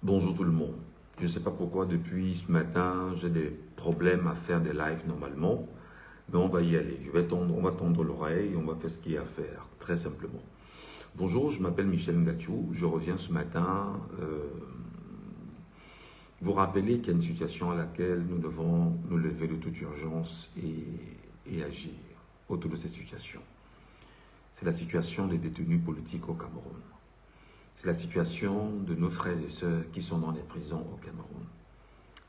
Bonjour tout le monde. Je ne sais pas pourquoi depuis ce matin, j'ai des problèmes à faire des lives normalement, mais on va y aller. On va tendre l'oreille et on va faire ce qu'il y a à faire, très simplement. Bonjour, je m'appelle Michel Ngatiou. Je reviens ce matin vous rappeler qu'il y a une situation à laquelle nous devons nous lever de toute urgence et agir autour de cette situation. C'est la situation des détenus politiques au Cameroun. C'est la situation de nos frères et sœurs qui sont dans les prisons au Cameroun.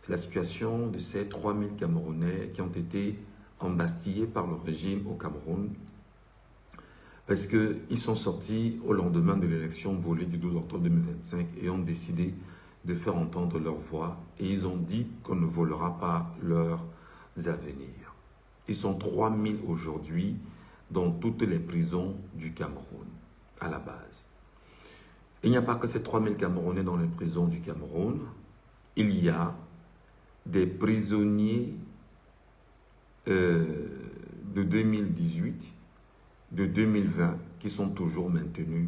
C'est la situation de ces 3000 Camerounais qui ont été embastillés par le régime au Cameroun parce qu'ils sont sortis au lendemain de l'élection volée du 12 octobre 2025 et ont décidé de faire entendre leur voix et ils ont dit qu'on ne volera pas leurs avenirs. Ils sont 3000 aujourd'hui dans toutes les prisons du Cameroun à la base. Il n'y a pas que ces 3000 Camerounais dans les prisons du Cameroun. Il y a des prisonniers de 2018, de 2020, qui sont toujours maintenus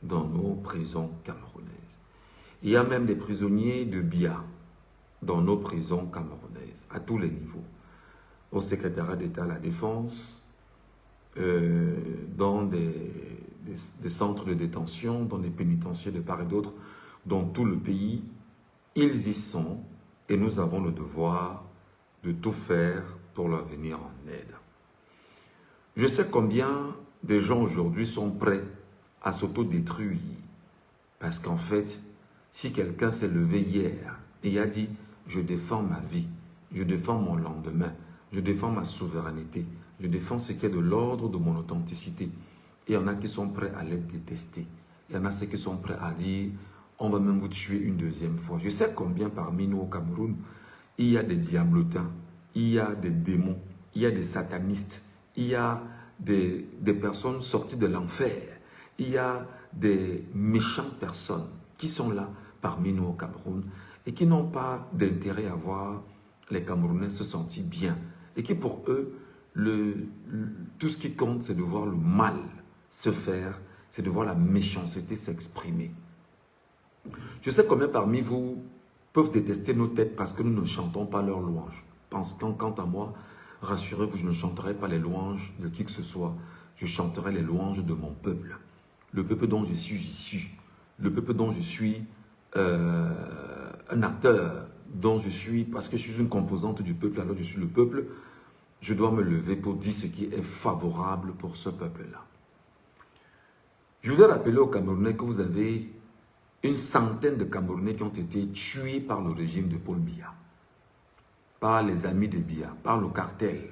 dans nos prisons camerounaises. Il y a même des prisonniers de Biya dans nos prisons camerounaises, à tous les niveaux. Au secrétariat d'État à la Défense, dans des centres de détention, dans des pénitenciers de part et d'autre, dans tout le pays, ils y sont et nous avons le devoir de tout faire pour leur venir en aide. Je sais combien des gens aujourd'hui sont prêts à s'autodétruire parce qu'en fait, si quelqu'un s'est levé hier et a dit « je défends ma vie, je défends mon lendemain, je défends ma souveraineté, je défends ce qui est de l'ordre de mon authenticité ». Et il y en a qui sont prêts à les détester. Il y en a ceux qui sont prêts à dire « on va même vous tuer une deuxième fois ». Je sais combien parmi nous au Cameroun, il y a des diablotins, il y a des démons, il y a des satanistes, il y a des personnes sorties de l'enfer, il y a des méchantes personnes qui sont là parmi nous au Cameroun et qui n'ont pas d'intérêt à voir les Camerounais se sentir bien et qui pour eux, tout ce qui compte, c'est de voir le mal se faire, c'est de voir la méchanceté s'exprimer. Je sais combien parmi vous peuvent détester nos têtes parce que nous ne chantons pas leurs louanges. Quant à moi, rassurez-vous, je ne chanterai pas les louanges de qui que ce soit. Je chanterai les louanges de mon peuple. Le peuple dont je suis issu. Le peuple dont je suis un acteur. Dont je suis, parce que je suis une composante du peuple, alors je suis le peuple. Je dois me lever pour dire ce qui est favorable pour ce peuple-là. Je voudrais rappeler aux Camerounais que vous avez une centaine de Camerounais qui ont été tués par le régime de Paul Biya, par les amis de Biya, par le cartel,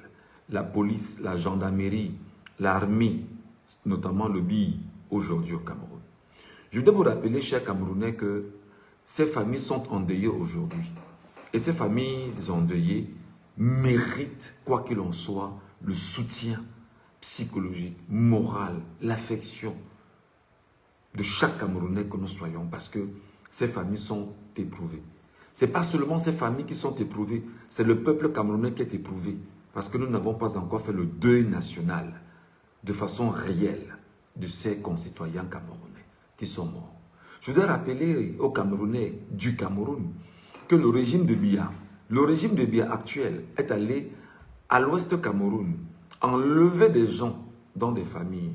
la police, la gendarmerie, l'armée, notamment le BI, aujourd'hui au Cameroun. Je voudrais vous rappeler, chers Camerounais, que ces familles sont endeuillées aujourd'hui. Et ces familles endeuillées méritent, quoi qu'il en soit, le soutien psychologique, moral, l'affection de chaque Camerounais que nous soyons, parce que ces familles sont éprouvées. Ce n'est pas seulement ces familles qui sont éprouvées, c'est le peuple camerounais qui est éprouvé, parce que nous n'avons pas encore fait le deuil national de façon réelle de ces concitoyens camerounais qui sont morts. Je voudrais rappeler aux Camerounais du Cameroun que le régime de Biya actuel est allé à l'ouest Cameroun, enlever des gens dans des familles.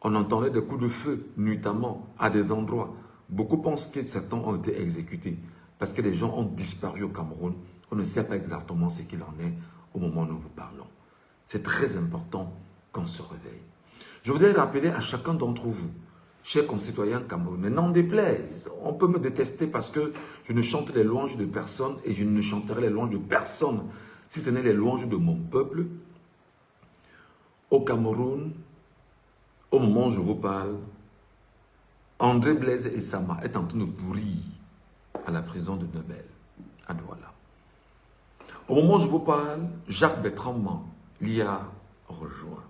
On entendait des coups de feu, nuitamment, à des endroits. Beaucoup pensent que certains ont été exécutés parce que les gens ont disparu au Cameroun. On ne sait pas exactement ce qu'il en est au moment où nous vous parlons. C'est très important qu'on se réveille. Je voudrais rappeler à chacun d'entre vous, chers concitoyens camerounais, n'en déplaise. On peut me détester parce que je ne chante les louanges de personne et je ne chanterai les louanges de personne si ce n'est les louanges de mon peuple. Au Cameroun, au moment où je vous parle, André Blaise Essama est en train de pourrir à la prison de Nebel, à Douala. Au moment où je vous parle, Jacques Bertrand l'y a rejoint.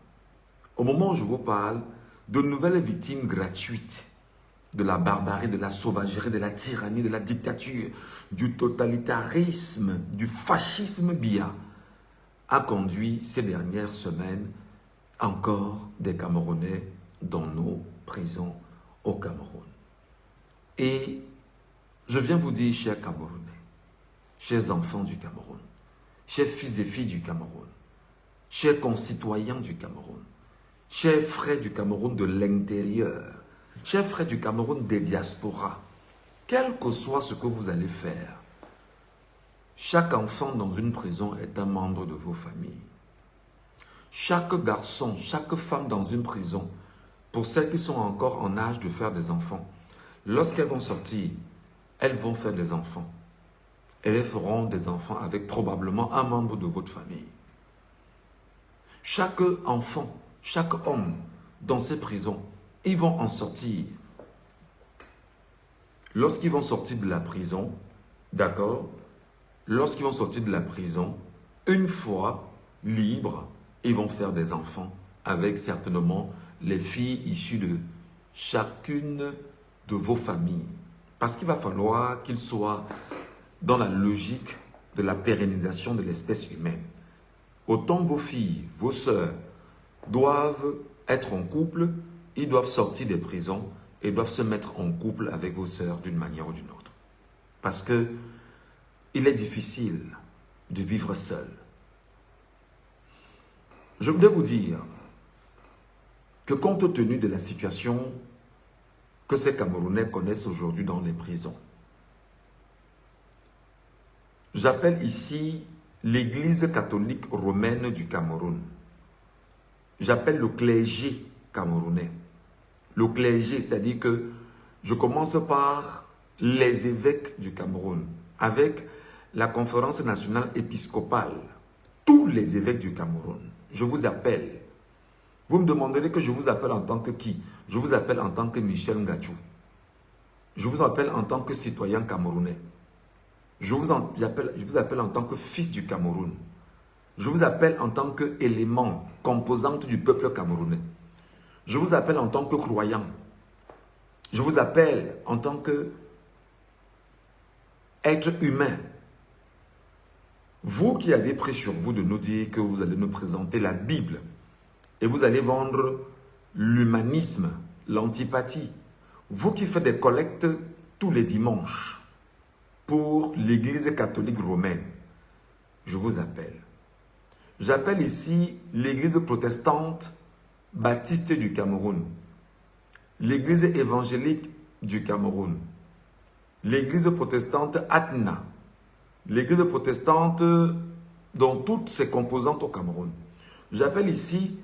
Au moment où je vous parle, de nouvelles victimes gratuites de la barbarie, de la sauvagerie, de la tyrannie, de la dictature, du totalitarisme, du fascisme Biya a conduit ces dernières semaines encore des Camerounais dans nos prisons au Cameroun. Et Je viens vous dire, chers Camerounais, chers enfants du Cameroun, chers fils et filles du Cameroun, chers concitoyens du Cameroun, chers frères du Cameroun de l'intérieur, chers frères du Cameroun des diasporas, quel que soit ce que vous allez faire, chaque enfant dans une prison est un membre de vos familles. Chaque garçon, chaque femme dans une prison, pour celles qui sont encore en âge de faire des enfants, lorsqu'elles vont sortir, elles vont faire des enfants. Et elles feront des enfants avec probablement un membre de votre famille. Chaque enfant, chaque homme dans ces prisons, ils vont en sortir. Lorsqu'ils vont sortir de la prison, d'accord? Lorsqu'ils vont sortir de la prison, une fois libres, ils vont faire des enfants avec certainement les filles issues de chacune de vos familles. Parce qu'il va falloir qu'ils soient dans la logique de la pérennisation de l'espèce humaine. Autant vos filles, vos sœurs doivent être en couple, ils doivent sortir des prisons et doivent se mettre en couple avec vos sœurs d'une manière ou d'une autre. Parce que il est difficile de vivre seul. Je voudrais vous dire que compte tenu de la situation que ces Camerounais connaissent aujourd'hui dans les prisons, j'appelle ici l'Église catholique romaine du Cameroun. J'appelle le clergé camerounais. Le clergé, c'est-à-dire que je commence par les évêques du Cameroun, avec la conférence nationale épiscopale, tous les évêques du Cameroun. Je vous appelle. Vous me demanderez que je vous appelle en tant que qui? Je vous appelle en tant que Michel Ngachou. Je vous appelle en tant que citoyen camerounais. Je vous appelle en tant que fils du Cameroun. Je vous appelle en tant qu'élément, composante du peuple camerounais. Je vous appelle en tant que croyant. Je vous appelle en tant que être humain. Vous qui avez pris sur vous de nous dire que vous allez nous présenter la Bible et vous allez vendre l'humanisme, l'antipathie. Vous qui faites des collectes tous les dimanches pour l'Église catholique romaine, je vous appelle. J'appelle ici l'Église protestante baptiste du Cameroun, l'Église évangélique du Cameroun, l'Église protestante Atna, l'Église protestante dans toutes ses composantes au Cameroun. J'appelle ici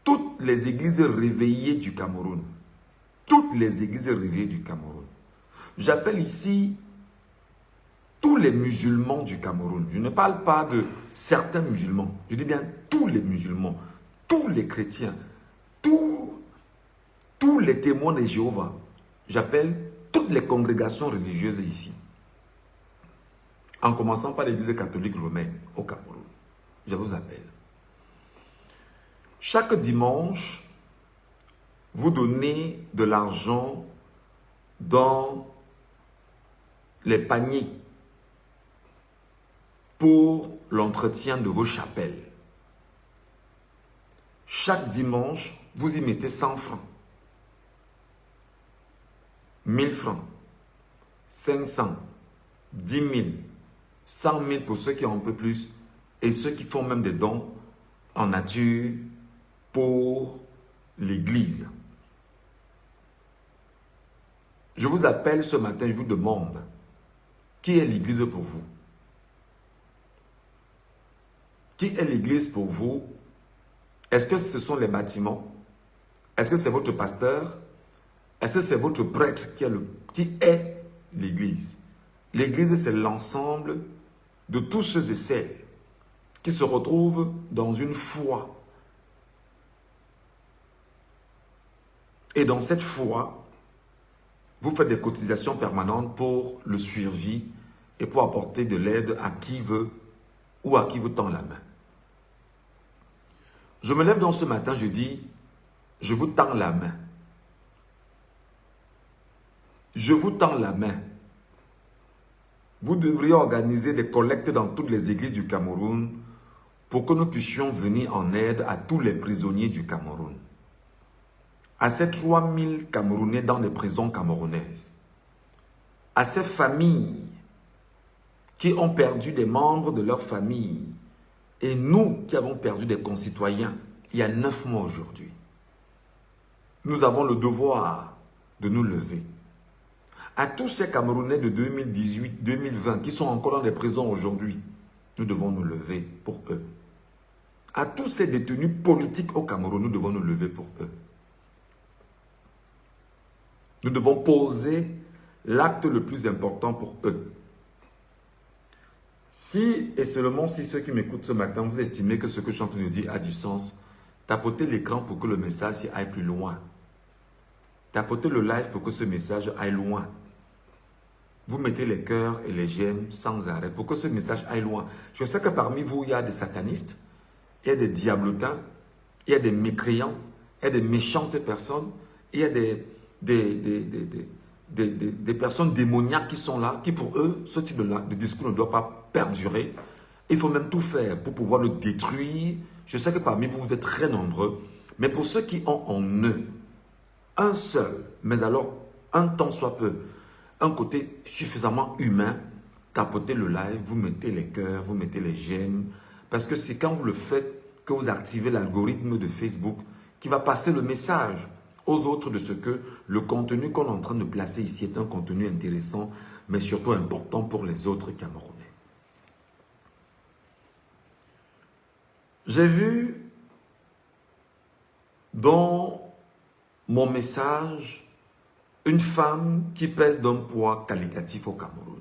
toutes les églises réveillées du Cameroun. Toutes les églises réveillées du Cameroun. J'appelle ici tous les musulmans du Cameroun. Je ne parle pas de certains musulmans. Je dis bien tous les musulmans, tous les chrétiens, tous les témoins de Jéhovah. J'appelle toutes les congrégations religieuses ici. En commençant par l'Église catholique romaine au Cameroun. Je vous appelle. Chaque dimanche, vous donnez de l'argent dans les paniers pour l'entretien de vos chapelles. Chaque dimanche, vous y mettez 100 francs, 1000 francs, 500, 10 000, 100 000 pour ceux qui ont un peu plus et ceux qui font même des dons en nature pour l'Église. Je vous appelle ce matin, je vous demande, qui est l'Église pour vous? Qui est l'Église pour vous? Est-ce que ce sont les bâtiments? Est-ce que c'est votre pasteur? Est-ce que c'est votre prêtre qui est l'Église? L'Église, c'est l'ensemble de tous ceux et celles qui se retrouvent dans une foi. Et dans cette foi, vous faites des cotisations permanentes pour le survie et pour apporter de l'aide à qui veut ou à qui vous tend la main. Je me lève donc ce matin, je dis, je vous tends la main. Je vous tends la main. Vous devriez organiser des collectes dans toutes les églises du Cameroun pour que nous puissions venir en aide à tous les prisonniers du Cameroun. À ces 3000 Camerounais dans les prisons camerounaises. à ces familles qui ont perdu des membres de leur famille et nous qui avons perdu des concitoyens il y a 9 mois aujourd'hui. Nous avons le devoir de nous lever. À tous ces Camerounais de 2018-2020 qui sont encore dans les prisons aujourd'hui, nous devons nous lever pour eux. À tous ces détenus politiques au Cameroun, nous devons nous lever pour eux. Nous devons poser l'acte le plus important pour eux. Si, et seulement si ceux qui m'écoutent ce matin, vous estimez que ce que je suis en train de dire a du sens, tapotez l'écran pour que le message aille plus loin. Tapotez le live pour que ce message aille loin. Vous mettez les cœurs et les j'aime sans arrêt pour que ce message aille loin. Je sais que parmi vous, il y a des satanistes, il y a des diablotins, il y a des mécréants, il y a des méchantes personnes, il y a des personnes démoniaques qui sont là, qui pour eux, ce type de discours ne doit pas perdurer. Il faut même tout faire pour pouvoir le détruire. Je sais que parmi vous, vous êtes très nombreux, mais pour ceux qui ont en eux un seul, mais alors un tant soit peu, un côté suffisamment humain, tapotez le live, vous mettez les cœurs, vous mettez les j'aime, parce que c'est quand vous le faites que vous activez l'algorithme de Facebook qui va passer le message aux autres de ce que le contenu qu'on est en train de placer ici est un contenu intéressant, mais surtout important pour les autres Camerounais. J'ai vu dans mon message une femme qui pèse d'un poids qualitatif au Cameroun.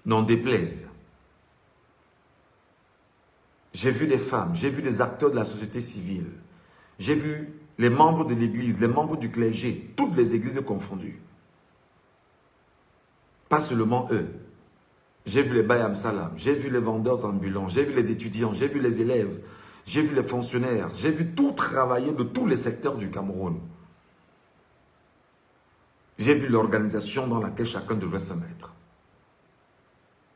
N'en déplaise. J'ai vu des femmes, j'ai vu des acteurs de la société civile, j'ai vu les membres de l'église, les membres du clergé, toutes les églises confondues. Pas seulement eux. J'ai vu les Bayam Salam, j'ai vu les vendeurs ambulants, j'ai vu les étudiants, j'ai vu les élèves, j'ai vu les fonctionnaires, j'ai vu tout travailler de tous les secteurs du Cameroun. J'ai vu l'organisation dans laquelle chacun devrait se mettre.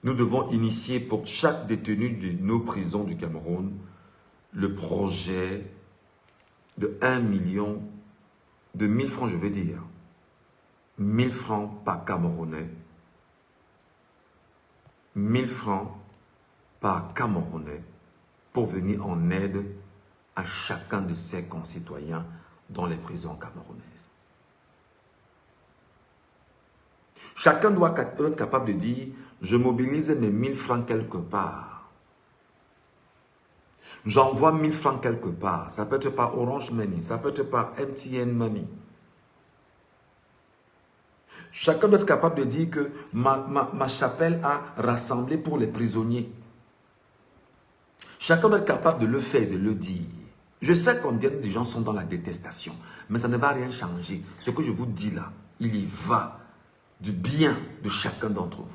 Nous devons initier pour chaque détenu de nos prisons du Cameroun le projet de 1 million, de 1000 francs je veux dire, 1000 francs par Camerounais, 1000 francs par Camerounais pour venir en aide à chacun de ses concitoyens dans les prisons camerounaises. Chacun doit être capable de dire, je mobilise mes 1000 francs quelque part. J'envoie 1000 francs quelque part. Ça peut être par Orange Money, ça peut être par MTN Money. Chacun doit être capable de dire que ma chapelle a rassemblé pour les prisonniers. Chacun doit être capable de le faire, de le dire. Je sais combien de gens sont dans la détestation, mais ça ne va rien changer. Ce que je vous dis là, il y va du bien de chacun d'entre vous.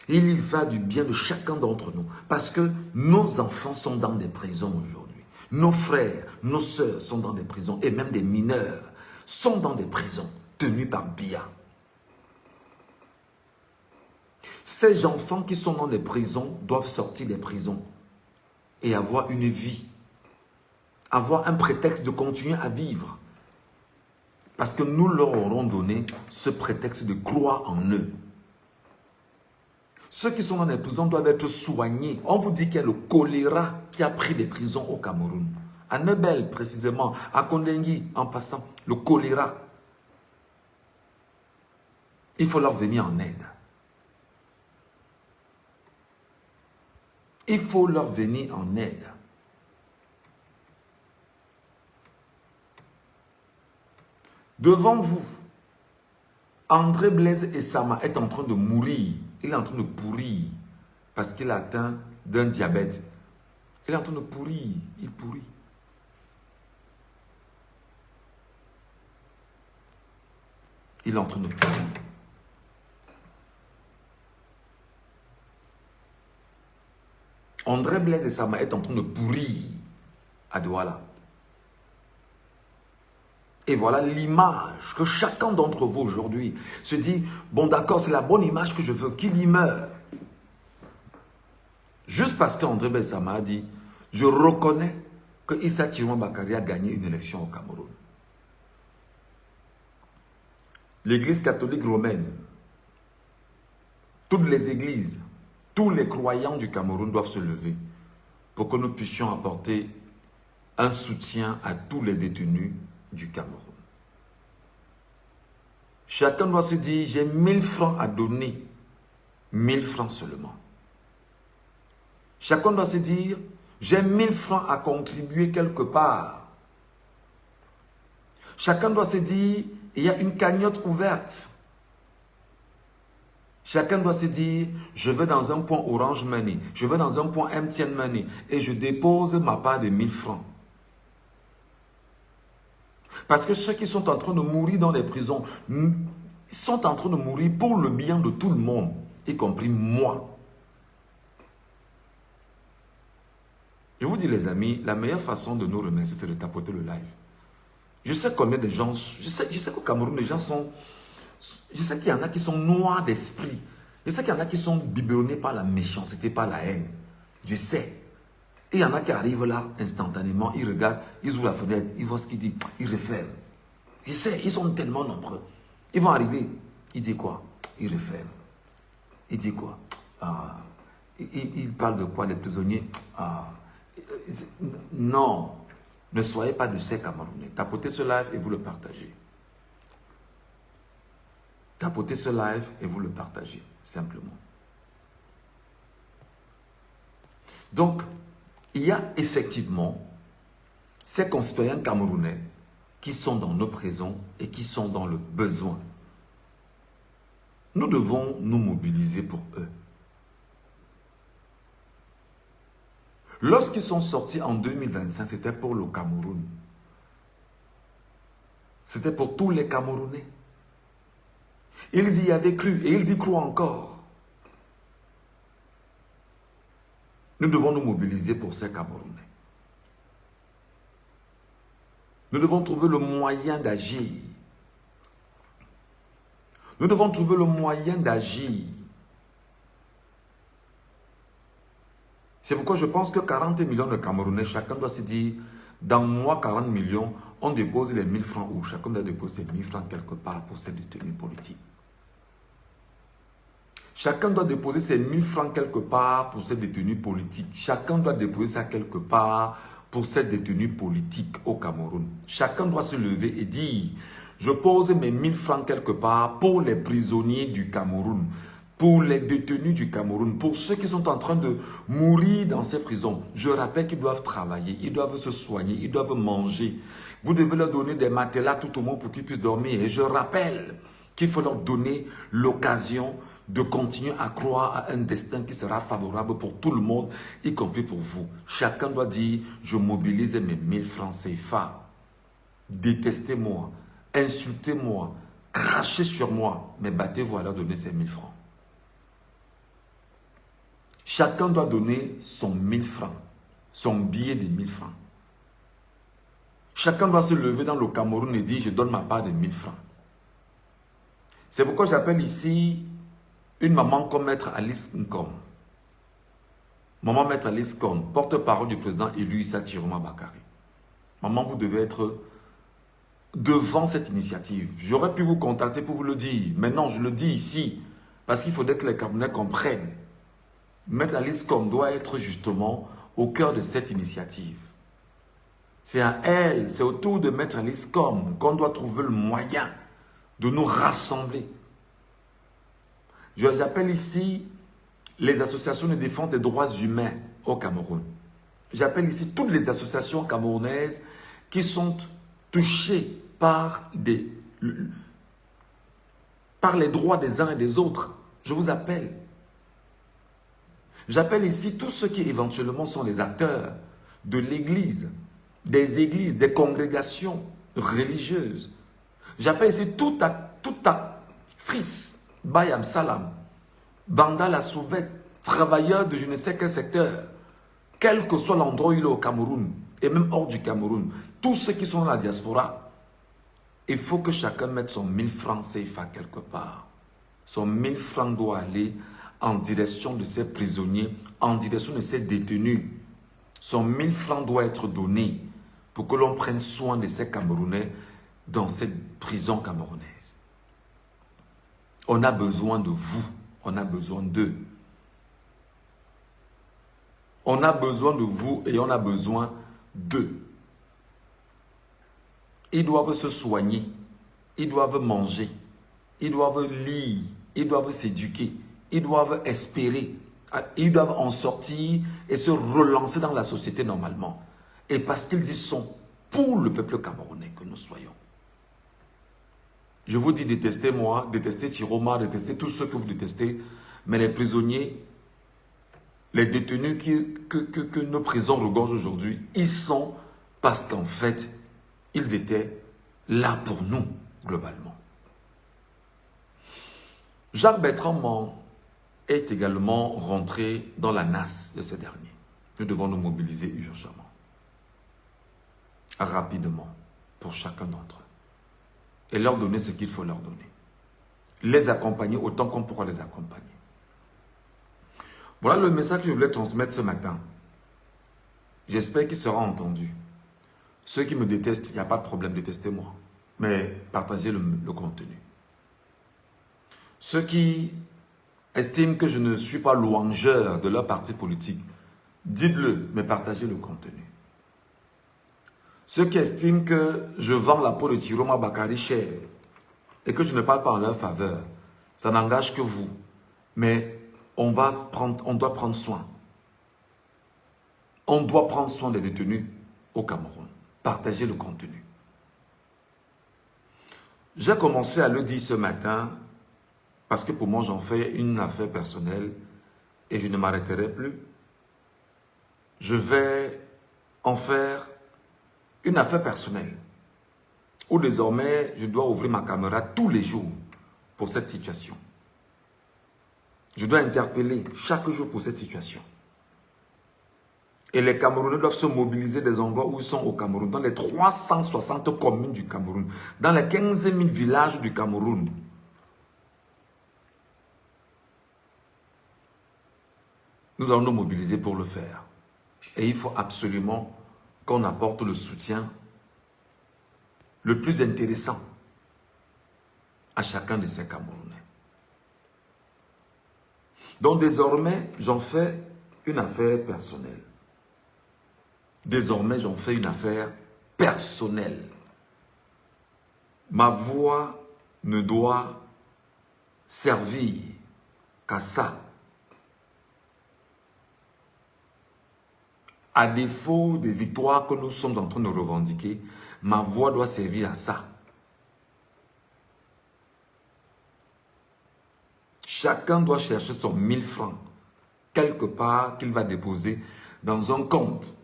Il y va du bien de chacun d'entre nous. Parce que nos enfants sont dans des prisons aujourd'hui. Nos frères, nos sœurs sont dans des prisons. Et même des mineurs sont dans des prisons tenues par BIA. Ces enfants qui sont dans des prisons doivent sortir des prisons et avoir une vie. Avoir un prétexte de continuer à vivre. Parce que nous leur aurons donné ce prétexte de croire en eux. Ceux qui sont dans les prisons doivent être soignés. On vous dit qu'il y a le choléra qui a pris des prisons au Cameroun. À Nebel, précisément, à Kondengui, en passant, le choléra. Il faut leur venir en aide. Il faut leur venir en aide. Devant vous, André Blaise Essama est en train de mourir. Il est en train de pourrir parce qu'il est atteint d'un diabète. Il est en train de pourrir. Il pourrit. Il est en train de pourrir. André Blaise Essama est en train de pourrir à Douala. Et voilà l'image que chacun d'entre vous aujourd'hui se dit, bon d'accord, c'est la bonne image que je veux, qu'il y meure. Juste parce qu'André Bessama a dit, je reconnais que Issa Thiroma Bakary a gagné une élection au Cameroun. l'Église catholique romaine, toutes les églises, tous les croyants du Cameroun doivent se lever pour que nous puissions apporter un soutien à tous les détenus du Cameroun. Chacun doit se dire, j'ai 1000 francs à donner, 1000 francs seulement. Chacun doit se dire, j'ai 1000 francs à contribuer quelque part. Chacun doit se dire, il y a une cagnotte ouverte. Chacun doit se dire, je vais dans un point Orange Money, je vais dans un point MTN Money et je dépose ma part de 1000 francs. Parce que ceux qui sont en train de mourir dans les prisons sont en train de mourir pour le bien de tout le monde, y compris moi. Je vous dis les amis, la meilleure façon de nous remercier, c'est de tapoter le live. Je sais combien de gens, je sais qu'au Cameroun, les gens sont... Je sais qu'il y en a qui sont noirs d'esprit. Je sais qu'il y en a qui sont biberonnés par la méchanceté, par la haine. Je sais. Et il y en a qui arrivent là instantanément, ils regardent, ils ouvrent la fenêtre, ils voient ce qu'il dit, ils referment. Je sais, ils sont tellement nombreux. Ils vont arriver. Il dit quoi? Il referme. Il dit quoi? Il parle de quoi? Les prisonniers? Non. Ne soyez pas de ces Camerounais. Tapotez ce live et vous le partagez. Tapotez ce live et vous le partagez, simplement. Donc, il y a effectivement ces concitoyens camerounais qui sont dans nos prisons et qui sont dans le besoin. Nous devons nous mobiliser pour eux. Lorsqu'ils sont sortis en 2025, c'était pour le Cameroun. C'était pour tous les Camerounais. Ils y avaient cru et ils y croient encore. Nous devons nous mobiliser pour ces Camerounais. Nous devons trouver le moyen d'agir. Nous devons trouver le moyen d'agir. C'est pourquoi je pense que 40 millions de Camerounais, chacun doit se dire, dans moi 40 millions, on dépose les 1000 francs où chacun doit déposer 1000 francs quelque part pour ses détenus politiques. Chacun doit déposer ses 1000 francs quelque part pour ses détenus politiques. Chacun doit déposer ça quelque part pour ses détenus politiques au Cameroun. Chacun doit se lever et dire, je pose mes 1000 francs quelque part pour les prisonniers du Cameroun, pour les détenus du Cameroun, pour ceux qui sont en train de mourir dans ces prisons. Je rappelle qu'ils doivent travailler, ils doivent se soigner, ils doivent manger. Vous devez leur donner des matelas tout au monde pour qu'ils puissent dormir. Et je rappelle qu'il faut leur donner l'occasion de continuer à croire à un destin qui sera favorable pour tout le monde, y compris pour vous. Chacun doit dire, je mobilise mes 1000 francs CFA. Détestez-moi, insultez-moi, crachez sur moi, mais battez-vous à leur donner ces 1000 francs. Chacun doit donner son 1000 francs, son billet de 1000 francs. Chacun doit se lever dans le Cameroun et dire, je donne ma part de 1000 francs. C'est pourquoi j'appelle ici une maman comme Maître Alice Nkom. Maman Maître Alice Nkom, porte-parole du président élu Issa Chiroma Bakary. Maman, vous devez être devant cette initiative. J'aurais pu vous contacter pour vous le dire. Maintenant, je le dis ici, parce qu'il faudrait que les Camerounais comprennent. Maître Alice Nkom doit être justement au cœur de cette initiative. C'est à elle, c'est autour de Maître Alice Nkom qu'on doit trouver le moyen de nous rassembler. J'appelle ici les associations de défense des droits humains au Cameroun. J'appelle ici toutes les associations camerounaises qui sont touchées par les droits des uns et des autres. Je vous appelle. J'appelle ici tous ceux qui éventuellement sont les acteurs de l'église, des congrégations religieuses. J'appelle ici toute actrice, Bayam Salam, Banda la Souvette, travailleurs de je ne sais quel secteur, quel que soit l'endroit où il est au Cameroun, et même hors du Cameroun, tous ceux qui sont dans la diaspora, il faut que chacun mette son 1000 francs CFA quelque part. Son 1000 francs doit aller en direction de ces prisonniers, en direction de ces détenus. Son 1000 francs doit être donné pour que l'on prenne soin de ces Camerounais dans cette prison camerounaise. On a besoin de vous. On a besoin d'eux. On a besoin de vous et on a besoin d'eux. Ils doivent se soigner. Ils doivent manger. Ils doivent lire. Ils doivent s'éduquer. Ils doivent espérer. Ils doivent en sortir et se relancer dans la société normalement. Et parce qu'ils y sont pour le peuple camerounais que nous soyons. Je vous dis, détestez moi, détestez Chiroma, détestez tous ceux que vous détestez, mais les prisonniers, les détenus que nos prisons regorgent aujourd'hui, ils sont parce qu'en fait, ils étaient là pour nous, globalement. Jacques Bertrand est également rentré dans la nasse de ces derniers. Nous devons nous mobiliser urgemment, rapidement, pour chacun d'entre eux. Et leur donner ce qu'il faut leur donner. Les accompagner autant qu'on pourra les accompagner. Voilà le message que je voulais transmettre ce matin. J'espère qu'il sera entendu. Ceux qui me détestent, il n'y a pas de problème, détestez-moi. Mais partagez le contenu. Ceux qui estiment que je ne suis pas louangeur de leur parti politique, dites-le, mais partagez le contenu. Ceux qui estiment que je vends la peau de Chiroma Bakary cher et que je ne parle pas en leur faveur, ça n'engage que vous. Mais on doit prendre soin. On doit prendre soin des détenus au Cameroun. Partagez le contenu. J'ai commencé à le dire ce matin parce que pour moi, j'en fais une affaire personnelle et je ne m'arrêterai plus. Je vais en faire une affaire personnelle où désormais je dois ouvrir ma caméra tous les jours pour cette situation. Je dois interpeller chaque jour pour cette situation. Et les Camerounais doivent se mobiliser des endroits où ils sont au Cameroun, dans les 360 communes du Cameroun, dans les 15 000 villages du Cameroun. Nous allons nous mobiliser pour le faire. Et il faut absolument qu'on apporte le soutien le plus intéressant à chacun de ces Camerounais. Donc désormais, j'en fais une affaire personnelle. Désormais, j'en fais une affaire personnelle. Ma voix ne doit servir qu'à ça. À défaut des victoires que nous sommes en train de revendiquer, ma voix doit servir à ça. Chacun doit chercher son 1000 francs, quelque part qu'il va déposer dans un compte.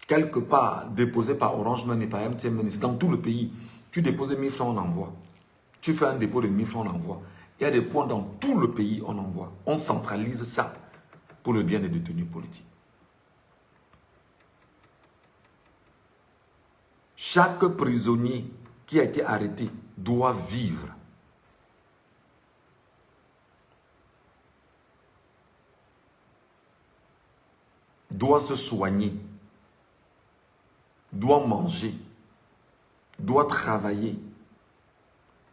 Quelque part, déposé par Orange Money, par MTN Money, dans tout le pays. Tu déposes 1000 francs, on envoie. Tu fais un dépôt de 1000 francs, on envoie. Il y a des points dans tout le pays, on envoie. On centralise ça pour le bien des détenus politiques. Chaque prisonnier qui a été arrêté doit vivre. Doit se soigner. Doit manger. Doit travailler.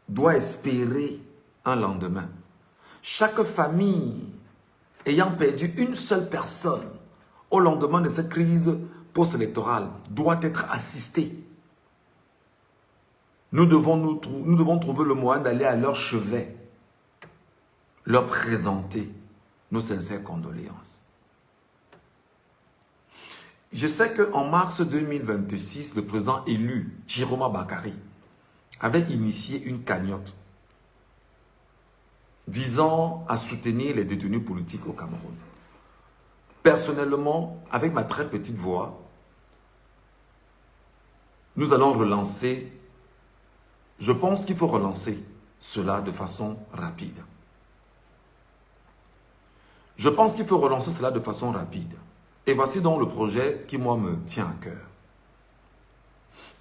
Doit espérer un lendemain. Chaque famille ayant perdu une seule personne au lendemain de cette crise post-électorale doit être assistée. Nous devons trouver le moyen d'aller à leur chevet, leur présenter nos sincères condoléances. Je sais qu'en mars 2026, le président élu, Chiroma Bakary, avait initié une cagnotte visant à soutenir les détenus politiques au Cameroun. Personnellement, avec ma très petite voix, nous allons relancer. Je pense qu'il faut relancer cela de façon rapide. Je pense qu'il faut relancer cela de façon rapide. Et voici donc le projet qui, moi, me tient à cœur.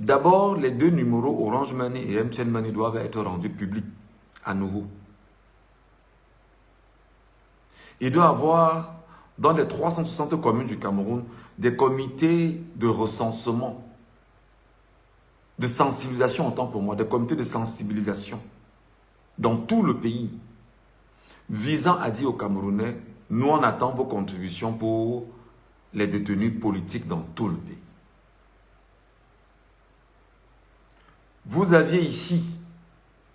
D'abord, les 2 numéros Orange Money et MTN Money doivent être rendus publics à nouveau. Il doit y avoir, dans les 360 communes du Cameroun, des comités de recensement, de sensibilisation, autant pour moi, des comités de sensibilisation dans tout le pays, visant à dire aux Camerounais, nous on attend vos contributions pour les détenus politiques dans tout le pays. Vous aviez ici,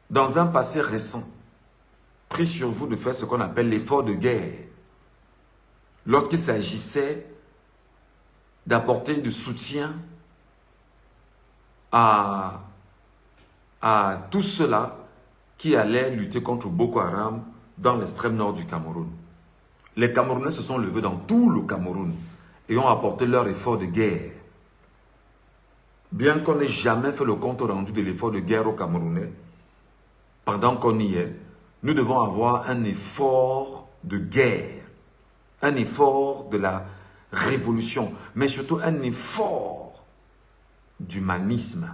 dans un passé récent, pris sur vous de faire ce qu'on appelle l'effort de guerre, lorsqu'il s'agissait d'apporter du soutien à tous ceux-là qui allaient lutter contre Boko Haram dans l'extrême nord du Cameroun. Les Camerounais se sont levés dans tout le Cameroun et ont apporté leur effort de guerre. Bien qu'on n'ait jamais fait le compte rendu de l'effort de guerre aux Camerounais, pendant qu'on y est, nous devons avoir un effort de guerre, un effort de la révolution, mais surtout un effort d'humanisme.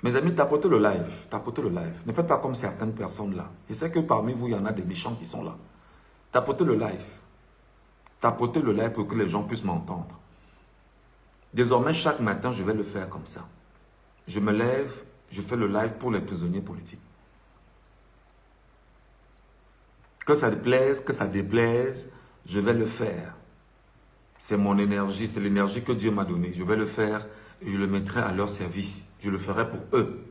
Mes amis, tapotez le live, tapotez le live. Ne faites pas comme certaines personnes là. Je sais que parmi vous, il y en a des méchants qui sont là. Tapotez le live. Tapotez le live pour que les gens puissent m'entendre. Désormais, chaque matin, je vais le faire comme ça. Je me lève, je fais le live pour les prisonniers politiques. Que ça plaise, que ça déplaise, je vais le faire. C'est mon énergie, c'est l'énergie que Dieu m'a donnée. Je vais le faire et je le mettrai à leur service. Je le ferai pour eux.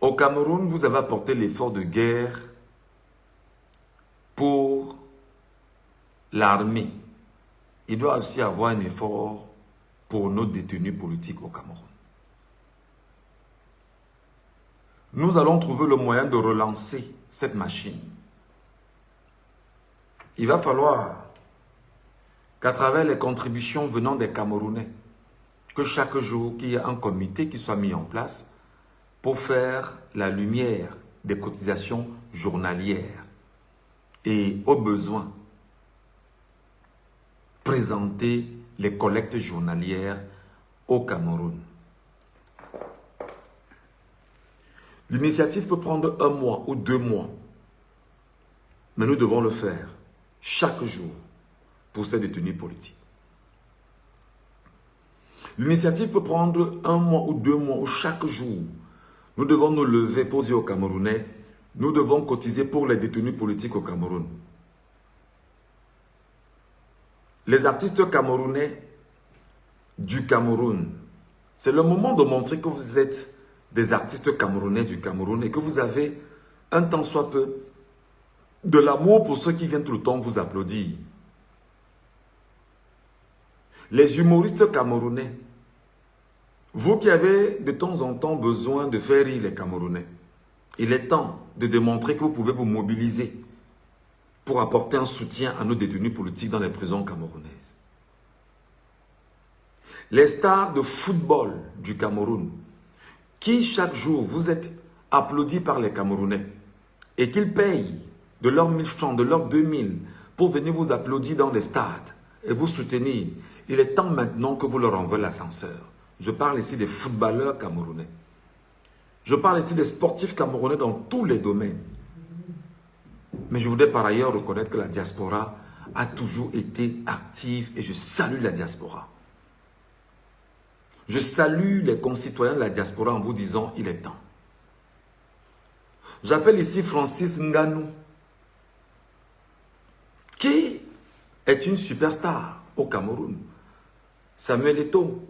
Au Cameroun, vous avez apporté l'effort de guerre pour l'armée. Il doit aussi avoir un effort pour nos détenus politiques au Cameroun. Nous allons trouver le moyen de relancer cette machine. Il va falloir qu'à travers les contributions venant des Camerounais, que chaque jour, qu'il y ait un comité qui soit mis en place pour faire la lumière des cotisations journalières et au besoin présenter les collectes journalières au Cameroun. L'initiative peut prendre 1 mois ou 2 mois, mais nous devons le faire chaque jour pour ces détenus politiques. L'initiative peut prendre 1 mois ou 2 mois ou chaque jour. Nous devons nous lever pour dire aux Camerounais, nous devons cotiser pour les détenus politiques au Cameroun. Les artistes camerounais du Cameroun, c'est le moment de montrer que vous êtes des artistes camerounais du Cameroun et que vous avez un tant soit peu de l'amour pour ceux qui viennent tout le temps vous applaudir. Les humoristes camerounais, vous qui avez de temps en temps besoin de faire rire les Camerounais, il est temps de démontrer que vous pouvez vous mobiliser pour apporter un soutien à nos détenus politiques dans les prisons camerounaises. Les stars de football du Cameroun, qui chaque jour vous êtes applaudis par les Camerounais et qu'ils payent de leurs 1000 francs, de leurs 2000 pour venir vous applaudir dans les stades et vous soutenir, il est temps maintenant que vous leur envoyez l'ascenseur. Je parle ici des footballeurs camerounais. Je parle ici des sportifs camerounais dans tous les domaines. Mais je voudrais par ailleurs reconnaître que la diaspora a toujours été active et je salue la diaspora. Je salue les concitoyens de la diaspora en vous disant il est temps. J'appelle ici Francis Nganou, qui est une superstar au Cameroun. Samuel Eto'o.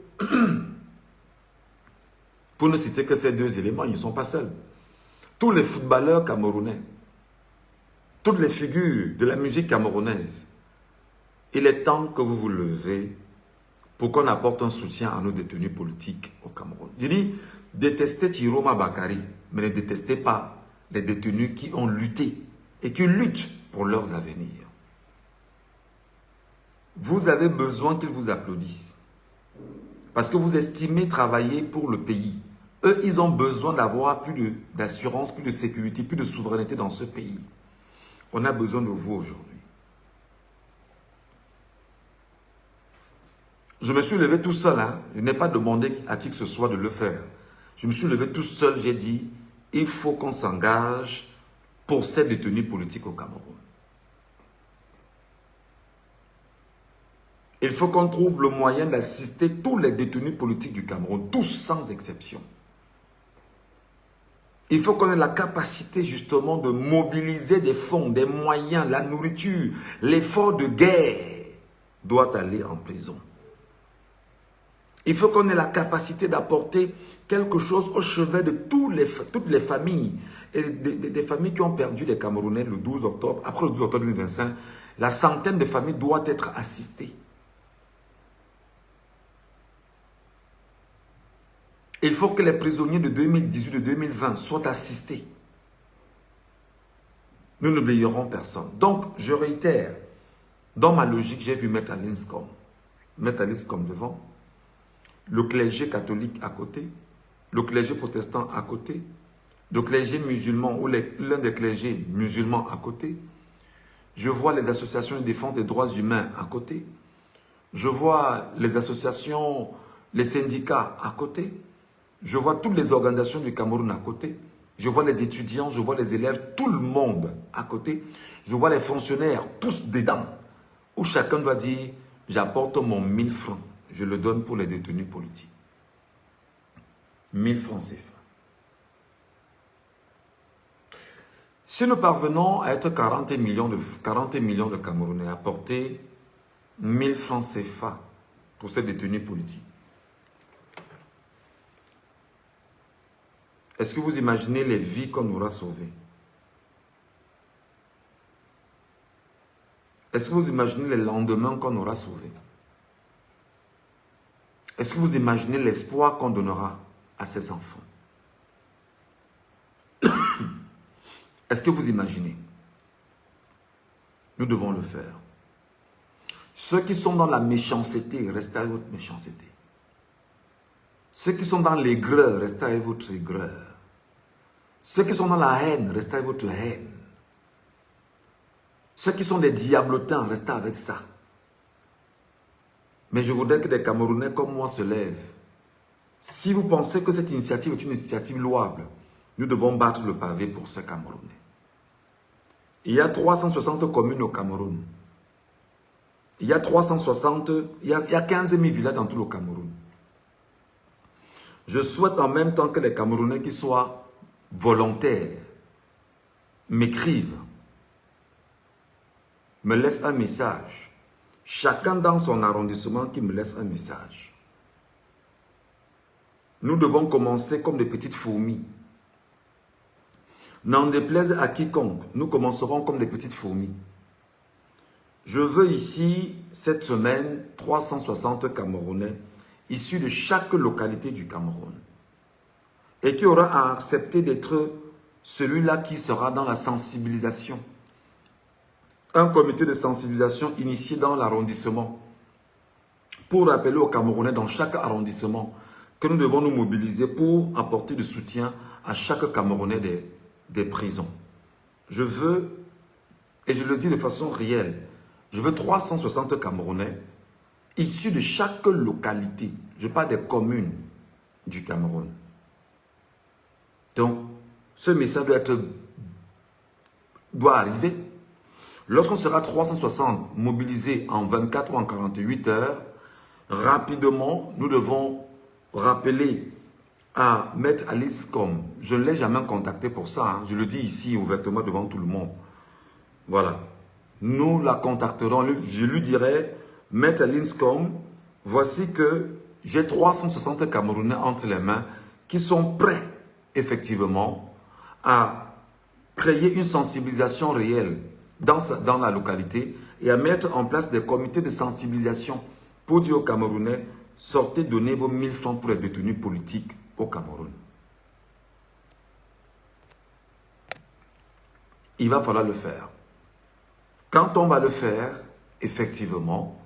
Pour ne citer que ces 2 éléments, ils ne sont pas seuls. Tous les footballeurs camerounais, toutes les figures de la musique camerounaise, il est temps que vous vous levez pour qu'on apporte un soutien à nos détenus politiques au Cameroun. Je dis, détestez Chiroma Bakary, mais ne détestez pas les détenus qui ont lutté et qui luttent pour leurs avenirs. Vous avez besoin qu'ils vous applaudissent parce que vous estimez travailler pour le pays. Eux, ils ont besoin d'avoir plus d'assurance, plus de sécurité, plus de souveraineté dans ce pays. On a besoin de vous aujourd'hui. Je me suis levé tout seul, hein. Je n'ai pas demandé à qui que ce soit de le faire. Je me suis levé tout seul, j'ai dit, il faut qu'on s'engage pour ces détenus politiques au Cameroun. Il faut qu'on trouve le moyen d'assister tous les détenus politiques du Cameroun, tous sans exception. Il faut qu'on ait la capacité justement de mobiliser des fonds, des moyens, la nourriture. L'effort de guerre doit aller en prison. Il faut qu'on ait la capacité d'apporter quelque chose au chevet de toutes les familles, et des familles qui ont perdu les Camerounais le 12 octobre. Après le 12 octobre 2025, la centaine de familles doit être assistée. Il faut que les prisonniers de 2018, de 2020 soient assistés. Nous n'oublierons personne. Donc, je réitère, dans ma logique, j'ai vu Maître Linscomb devant, le clergé catholique à côté, le clergé protestant à côté, le clergé musulman ou l'un des clergés musulmans à côté. Je vois les associations de défense des droits humains à côté. Je vois les associations, les syndicats à côté. Je vois toutes les organisations du Cameroun à côté. Je vois les étudiants, je vois les élèves, tout le monde à côté. Je vois les fonctionnaires, tous dedans. Où chacun doit dire, j'apporte mon 1000 francs. Je le donne pour les détenus politiques. 1000 francs CFA. Si nous parvenons à être 40 millions de Camerounais, à apporter 1000 francs CFA pour ces détenus politiques, est-ce que vous imaginez les vies qu'on aura sauvées? Est-ce que vous imaginez les lendemains qu'on aura sauvés? Est-ce que vous imaginez l'espoir qu'on donnera à ces enfants? Est-ce que vous imaginez? Nous devons le faire. Ceux qui sont dans la méchanceté, restez avec votre méchanceté. Ceux qui sont dans l'aigreur, restez avec votre aigreur. Ceux qui sont dans la haine, restez avec votre haine. Ceux qui sont des diablotins, restez avec ça. Mais je voudrais que des Camerounais comme moi se lèvent. Si vous pensez que cette initiative est une initiative louable, nous devons battre le pavé pour ces Camerounais. Il y a 360 communes au Cameroun. Il y a 15 000 villages dans tout le Cameroun. Je souhaite en même temps que les Camerounais qui soient volontaires m'écrivent, me laissent un message. Chacun dans son arrondissement qui me laisse un message. Nous devons commencer comme des petites fourmis. N'en déplaise à quiconque, nous commencerons comme des petites fourmis. Je veux ici, cette semaine, 360 Camerounais issus de chaque localité du Cameroun et qui aura à accepter d'être celui-là qui sera dans la sensibilisation. Un comité de sensibilisation initié dans l'arrondissement pour rappeler aux Camerounais dans chaque arrondissement que nous devons nous mobiliser pour apporter du soutien à chaque Camerounais des prisons. Je veux, et je le dis de façon réelle, je veux 360 Camerounais issus de chaque localité. Je parle des communes du Cameroun. Donc, ce message doit arriver. Lorsqu'on sera 360 mobilisés en 24 ou en 48 heures, rapidement, nous devons rappeler à Maître Linscomb. Je ne l'ai jamais contacté pour ça, hein. Je le dis ici ouvertement devant tout le monde. Voilà. Nous la contacterons. Je lui dirai, Maître Linscomb, voici que j'ai 360 Camerounais entre les mains qui sont prêts, effectivement, à créer une sensibilisation réelle dans la localité et à mettre en place des comités de sensibilisation pour dire aux Camerounais, sortez, donnez vos 1000 francs pour les détenus politiques au Cameroun. Il va falloir le faire. Quand on va le faire, effectivement,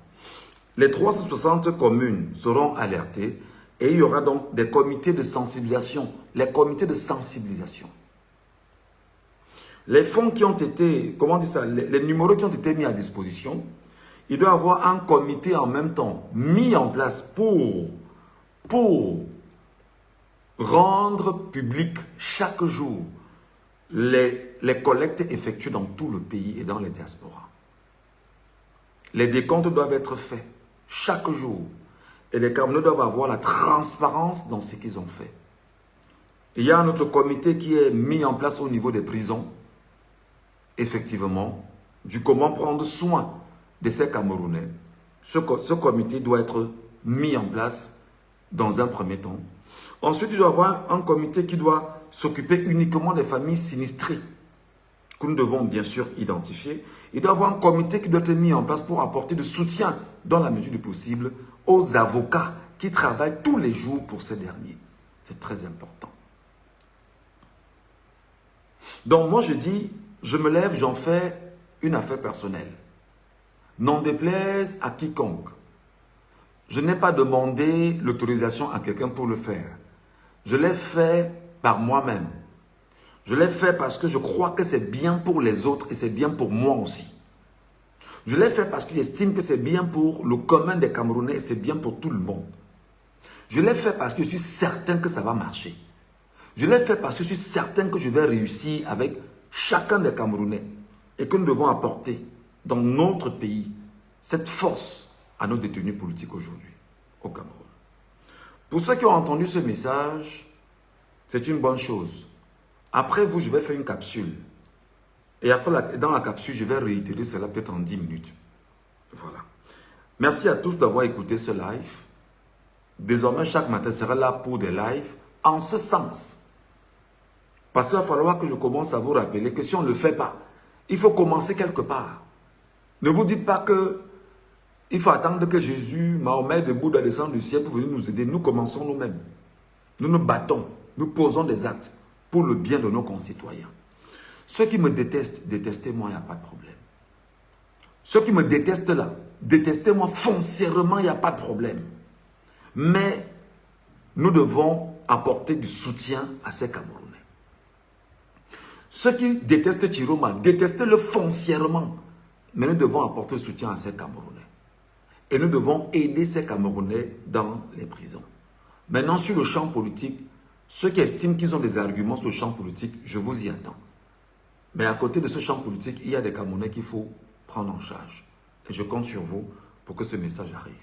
les 360 communes seront alertées et il y aura donc des comités de sensibilisation. Les comités de sensibilisation. Les fonds qui ont été, comment dire ça, les numéros qui ont été mis à disposition, il doit y avoir un comité en même temps mis en place pour rendre public chaque jour les collectes effectuées dans tout le pays et dans les diasporas. Les décomptes doivent être faits chaque jour. Et les Camerounais doivent avoir la transparence dans ce qu'ils ont fait. Il y a un autre comité qui est mis en place au niveau des prisons, effectivement, du comment prendre soin de ces Camerounais. Ce comité doit être mis en place dans un premier temps. Ensuite, il doit y avoir un comité qui doit s'occuper uniquement des familles sinistrées, que nous devons bien sûr identifier. Il doit y avoir un comité qui doit être mis en place pour apporter du soutien, dans la mesure du possible, aux avocats qui travaillent tous les jours pour ces derniers. C'est très important. Donc moi je dis, je me lève, j'en fais une affaire personnelle. N'en déplaise à quiconque. Je n'ai pas demandé l'autorisation à quelqu'un pour le faire. Je l'ai fait par moi-même. Je l'ai fait parce que je crois que c'est bien pour les autres et c'est bien pour moi aussi. Je l'ai fait parce que j'estime que c'est bien pour le commun des Camerounais et c'est bien pour tout le monde. Je l'ai fait parce que je suis certain que ça va marcher. Je l'ai fait parce que je suis certain que je vais réussir avec chacun des Camerounais et que nous devons apporter dans notre pays cette force à nos détenus politiques aujourd'hui au Cameroun. Pour ceux qui ont entendu ce message, c'est une bonne chose. Après vous, je vais faire une capsule. Et après, dans la capsule, je vais réitérer cela peut-être en 10 minutes. Voilà. Merci à tous d'avoir écouté ce live. Désormais, chaque matin sera là pour des lives en ce sens. Parce qu'il va falloir que je commence à vous rappeler que si on ne le fait pas, il faut commencer quelque part. Ne vous dites pas que il faut attendre que Jésus, Mahomet, de Bouddha descendent du ciel pour venir nous aider. Nous commençons nous-mêmes. Nous nous battons. Nous posons des actes pour le bien de nos concitoyens. Ceux qui me détestent, détestez-moi, il n'y a pas de problème. Ceux qui me détestent là, détestez-moi foncièrement, il n'y a pas de problème. Mais nous devons apporter du soutien à ces Camerounais. Ceux qui détestent Chiroma, détestez-le foncièrement. Mais nous devons apporter le soutien à ces Camerounais. Et nous devons aider ces Camerounais dans les prisons. Maintenant, sur le champ politique, ceux qui estiment qu'ils ont des arguments sur le champ politique, je vous y attends. Mais à côté de ce champ politique, il y a des Camerounais qu'il faut prendre en charge. Et je compte sur vous pour que ce message arrive.